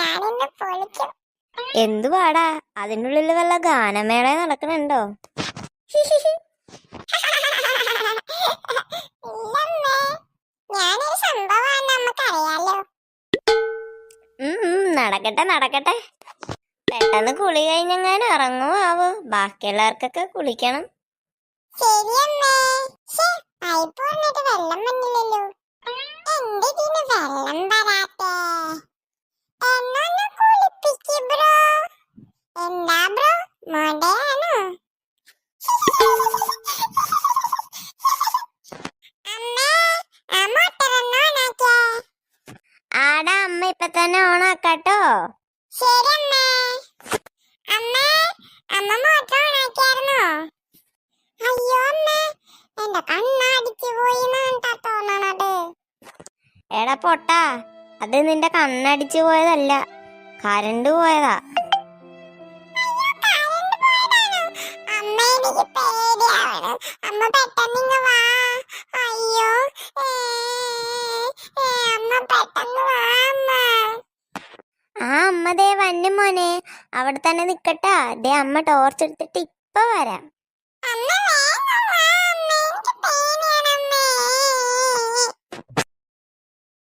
ഞാനിന്ന് പൊളിക്കും. എന്തുവാടാ അതിനുള്ളിൽ വല്ല ഗാനമേള നടക്കണുണ്ടോ? ഇല്ലമ്മേ, ഞാനൊരു സംഭവമാണ് നമുക്കറിയാലോ. നടക്കട്ടെ നടക്കട്ടെ. പെട്ടെന്ന് കുളി കഴിഞ്ഞെങ്ങാനും ഇറങ്ങുവാവോ, ബാക്കിയുള്ളവർക്കൊക്കെ കുളിക്കണം. ശരിയമ്മേ. പൈപ്പ് വന്നിട്ട് വെള്ളം വന്നില്ലല്ലോ. എന്തിന് വെള്ളം വരാത്തെ? എന്നൊന്ന് കുളിപ്പിക്ക് ബ്രോ. എന്താ ബ്രോ, മോഡയാണോ? അമ്മേ, ആ മോട്ടറൊന്ന് ഓണാക്കിയേ. ആടാ, അമ്മ ഇപ്പൊ തന്നെ ഓണാക്കാട്ടോ. ശരി അമ്മേ. അമ്മേ, അമ്മ മോട്ടർ ഓണാക്കിയായിരുന്നോ? അയ്യോ അമ്മേ, എന്റെ കണ്ണടിച്ചു പോയി എന്നാ തോന്നണത്. എടാ പൊട്ടാ, അത് നിന്റെ കണ്ണടിച്ചു പോയതല്ല, കരണ്ട് പോയതാ. അമ്മ, എനിക്ക് പേടിയാവണം. അമ്മ പെട്ടെന്ന് ഇങ്ങ് വാ. അയ്യോ, അമ്മ പെട്ടെന്ന് വാ അമ്മ. ആ അമ്മ ദേ വന്നു മോനെ, അവിടെ തന്നെ നിക്കട്ടാ. ദേ അമ്മ ടോർച്ച് എടുത്തിട്ട് ഇപ്പൊ വരാം. അമ്മ വേഗം വാ.